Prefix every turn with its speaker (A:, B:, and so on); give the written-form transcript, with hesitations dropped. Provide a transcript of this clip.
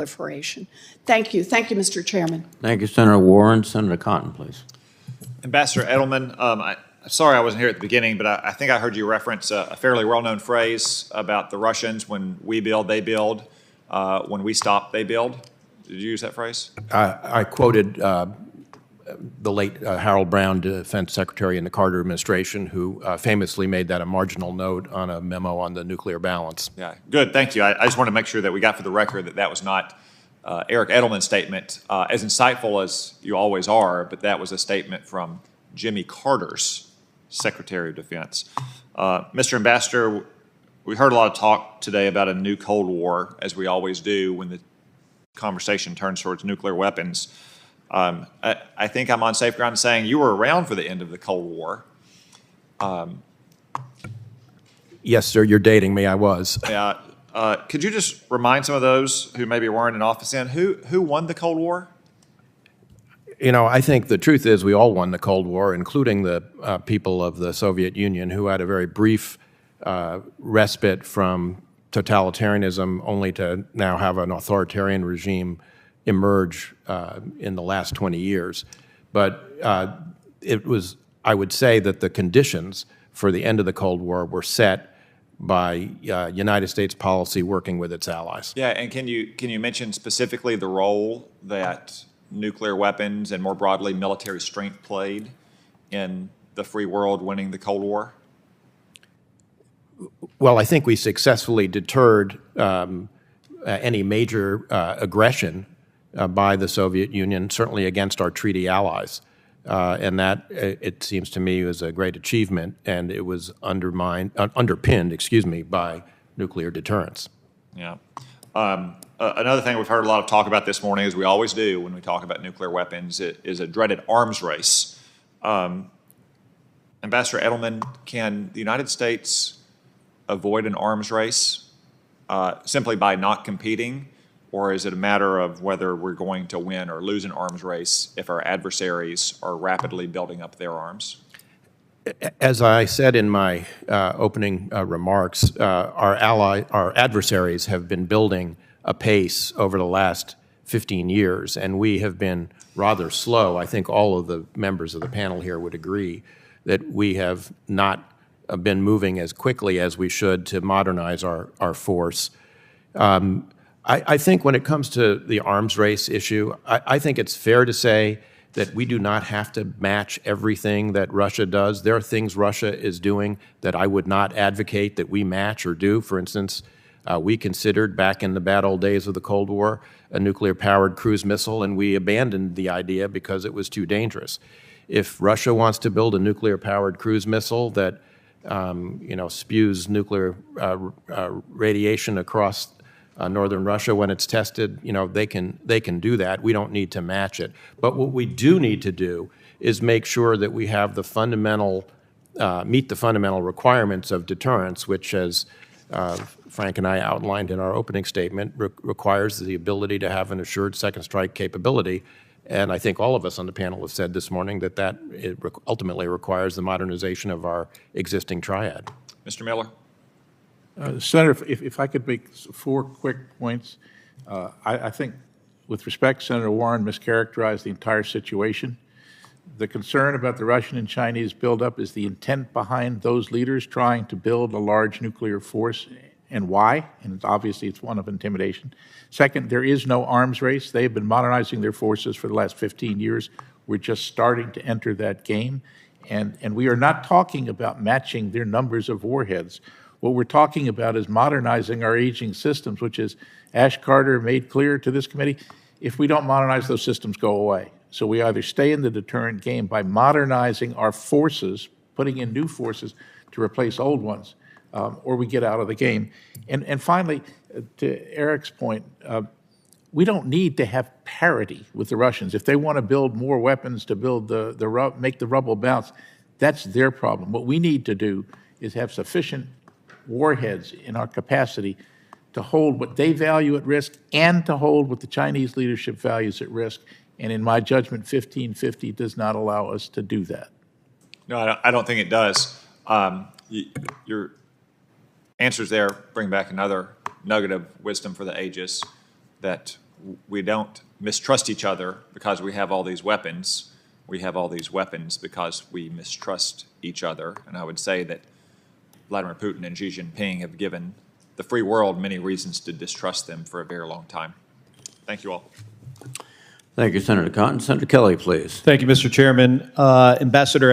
A: proliferation. Thank you. Thank you, Mr. Chairman.
B: Thank you, Senator Warren. Senator Cotton, please.
C: Ambassador Edelman, sorry I wasn't here at the beginning, but I think I heard you reference a fairly well-known phrase about the Russians: when we build, they build. When we stop, they build. Did you use that phrase?
D: I quoted the late Harold Brown, Defense Secretary in the Carter administration, who famously made that a marginal note on a memo on the nuclear balance.
C: Yeah, good. Thank you. I just want to make sure that we got for the record that that was not Eric Edelman's statement, as insightful as you always are, but that was a statement from Jimmy Carter's Secretary of Defense. Mr. Ambassador, we heard a lot of talk today about a new Cold War, as we always do when the conversation turns towards nuclear weapons. I think I'm on safe ground saying you were around for the end of the Cold War.
D: Yes, sir, you're dating me. I was.
C: Yeah. Could you just remind some of those who maybe weren't in office then, who won the Cold War?
D: You know, I think the truth is we all won the Cold War, including the people of the Soviet Union, who had a very brief respite from totalitarianism, only to now have an authoritarian regime emerge in the last 20 years. But it was, I would say that the conditions for the end of the Cold War were set by United States policy working with its allies.
C: Yeah, and can you mention specifically the role that nuclear weapons and more broadly military strength played in the free world winning the Cold War?
D: Well, I think we successfully deterred any major aggression by the Soviet Union, certainly against our treaty allies. And that, it seems to me, was a great achievement, and it was underpinned, by nuclear deterrence.
C: Yeah. Another thing we've heard a lot of talk about this morning, as we always do when we talk about nuclear weapons, is a dreaded arms race. Ambassador Edelman, can the United States avoid an arms race simply by not competing? Or is it a matter of whether we're going to win or lose an arms race if our adversaries are rapidly building up their arms?
D: As I said in my opening remarks, our adversaries have been building a pace over the last 15 years, and we have been rather slow. I think all of the members of the panel here would agree that we have not been moving as quickly as we should to modernize our force. I think when it comes to the arms race issue, I think it's fair to say that we do not have to match everything that Russia does. There are things Russia is doing that I would not advocate that we match or do. For instance, we considered back in the bad old days of the Cold War a nuclear-powered cruise missile, and we abandoned the idea because it was too dangerous. If Russia wants to build a nuclear-powered cruise missile that spews nuclear radiation across northern Russia when it's tested, they can do that. We don't need to match it. But what we do need to do is make sure that we have the meet the fundamental requirements of deterrence, which, as Frank and I outlined in our opening statement, requires the ability to have an assured second strike capability. And I think all of us on the panel have said this morning that it ultimately requires the modernization of our existing triad.
C: Mr. Miller?
E: Senator, if I could make 4 quick points. I think, with respect, Senator Warren mischaracterized the entire situation. The concern about the Russian and Chinese buildup is the intent behind those leaders trying to build a large nuclear force, and why, and obviously it's one of intimidation. Second, there is no arms race. They have been modernizing their forces for the last 15 years. We're just starting to enter that game, and we are not talking about matching their numbers of warheads. What we're talking about is modernizing our aging systems, which, is Ash Carter made clear to this committee, if we don't modernize, those systems go away. So we either stay in the deterrent game by modernizing our forces, putting in new forces to replace old ones, or we get out of the game. And finally, to Eric's point, we don't need to have parity with the Russians. If they want to build more weapons to build make the rubble bounce, that's their problem. What we need to do is have sufficient warheads in our capacity to hold what they value at risk and to hold what the Chinese leadership values at risk. And in my judgment, 1550 does not allow us to do that.
C: No, I don't think it does. Your answers there bring back another nugget of wisdom for the ages, that we don't mistrust each other because we have all these weapons. We have all these weapons because we mistrust each other. And I would say that Vladimir Putin and Xi Jinping have given the free world many reasons to distrust them for a very long time. Thank you all.
B: Thank you, Senator Cotton. Senator Kelly, please.
F: Thank you, Mr. Chairman. Ambassador